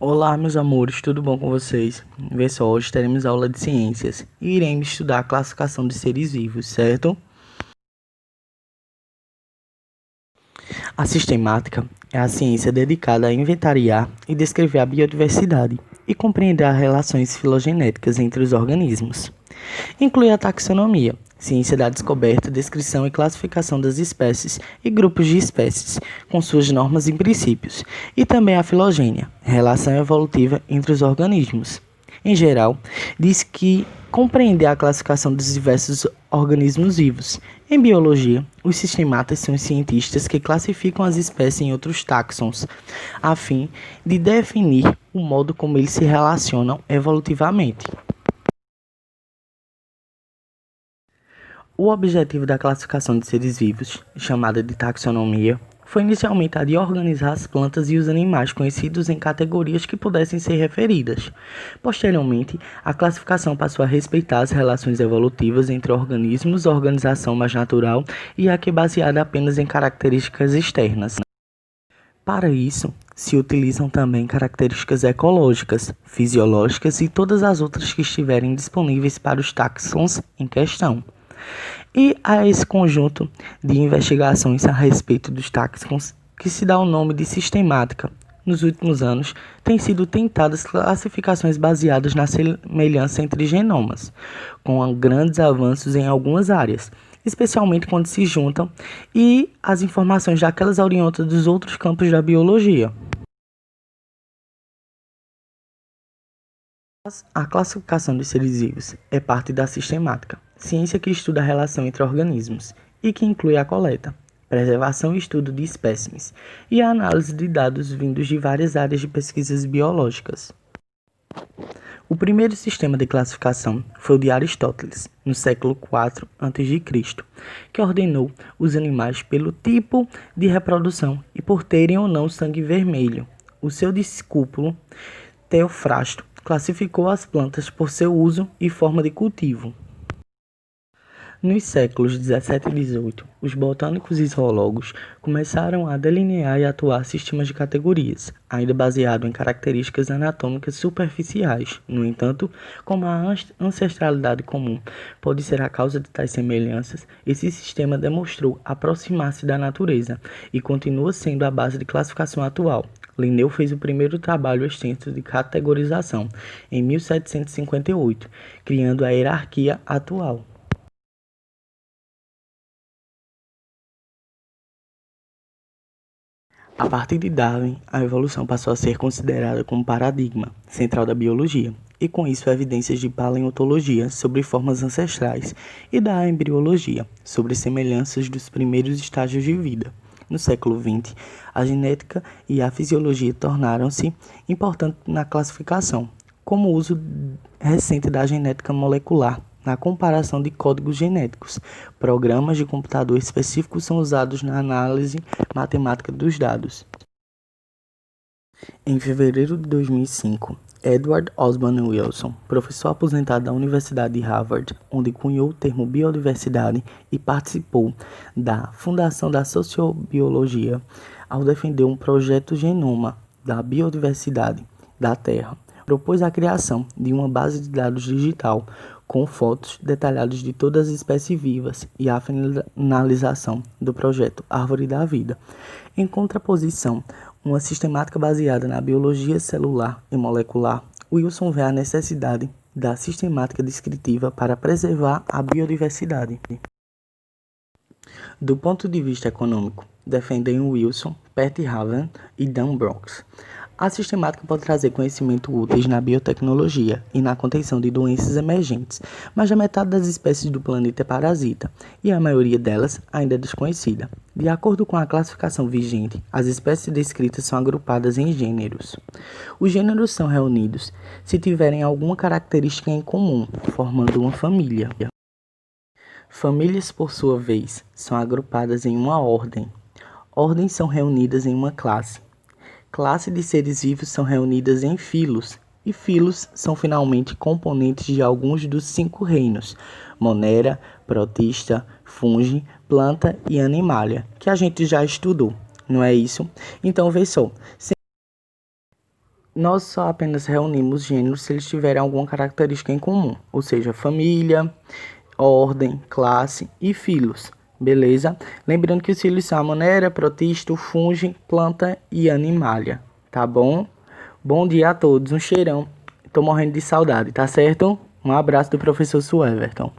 Olá, meus amores, tudo bom com vocês? Vê só, hoje teremos aula de ciências e iremos estudar a classificação de seres vivos, certo? A sistemática é a ciência dedicada a inventariar e descrever a biodiversidade e compreender as relações filogenéticas entre os organismos. Inclui a taxonomia, ciência da descoberta, descrição e classificação das espécies e grupos de espécies, com suas normas e princípios, e também a filogênia, relação evolutiva entre os organismos. Em geral, diz que compreender a classificação dos diversos organismos vivos. Em biologia, os sistematas são os cientistas que classificam as espécies em outros táxons, a fim de definir o modo como eles se relacionam evolutivamente. O objetivo da classificação de seres vivos, chamada de taxonomia, foi inicialmente a de organizar as plantas e os animais conhecidos em categorias que pudessem ser referidas. Posteriormente, a classificação passou a respeitar as relações evolutivas entre organismos, organização mais natural e a que baseada apenas em características externas. Para isso, se utilizam também características ecológicas, fisiológicas e todas as outras que estiverem disponíveis para os táxons em questão. E a esse conjunto de investigações a respeito dos táxons, que se dá o nome de sistemática, nos últimos anos, têm sido tentadas classificações baseadas na semelhança entre genomas, com grandes avanços em algumas áreas, especialmente quando se juntam e as informações daquelas oriundas dos outros campos da biologia. A classificação dos seres vivos é parte da sistemática, ciência que estuda a relação entre organismos e que inclui a coleta, preservação e estudo de espécimes e a análise de dados vindos de várias áreas de pesquisas biológicas. O primeiro sistema de classificação foi o de Aristóteles, no século IV a.C., que ordenou os animais pelo tipo de reprodução e por terem ou não sangue vermelho. O seu discípulo, Teofrasto, classificou as plantas por seu uso e forma de cultivo. Nos séculos 17 e 18, os botânicos e zoólogos começaram a delinear e atuar sistemas de categorias, ainda baseado em características anatômicas superficiais. No entanto, como a ancestralidade comum pode ser a causa de tais semelhanças, esse sistema demonstrou aproximar-se da natureza e continua sendo a base de classificação atual. Linneu fez o primeiro trabalho extenso de categorização, em 1758, criando a hierarquia atual. A partir de Darwin, a evolução passou a ser considerada como paradigma central da biologia, e com isso evidências de paleontologia sobre formas ancestrais e da embriologia sobre semelhanças dos primeiros estágios de vida. No século XX, a genética e a fisiologia tornaram-se importantes na classificação, como o uso recente da genética molecular na comparação de códigos genéticos. Programas de computador específicos são usados na análise matemática dos dados. Em fevereiro de 2005, Edward Osborne Wilson, professor aposentado da Universidade de Harvard, onde cunhou o termo biodiversidade e participou da fundação da sociobiologia, ao defender um projeto genoma da biodiversidade da Terra, propôs a criação de uma base de dados digital com fotos detalhadas de todas as espécies vivas e a finalização do projeto Árvore da Vida. Em contraposição, uma sistemática baseada na biologia celular e molecular, Wilson vê a necessidade da sistemática descritiva para preservar a biodiversidade. Do ponto de vista econômico, defendem Wilson, Patty Haven e Dan Brooks. A sistemática pode trazer conhecimento úteis na biotecnologia e na contenção de doenças emergentes, mas a metade das espécies do planeta é parasita, e a maioria delas ainda é desconhecida. De acordo com a classificação vigente, as espécies descritas são agrupadas em gêneros. Os gêneros são reunidos se tiverem alguma característica em comum, formando uma família. Famílias, por sua vez, são agrupadas em uma ordem. Ordens são reunidas em uma classe. Classes de seres vivos são reunidas em filos, e filos são finalmente componentes de alguns dos 5 reinos: Monera, Protista, Fungi, Planta e Animalia, que a gente já estudou, não é isso? Então, vê só. Nós só apenas reunimos gêneros se eles tiverem alguma característica em comum, ou seja, família, ordem, classe e filos, beleza? Lembrando que os filos são a Monera, Protisto, Fungi, Planta e Animalia, tá bom? Bom dia a todos, um cheirão. Tô morrendo de saudade, tá certo? Um abraço do professor Sueverton.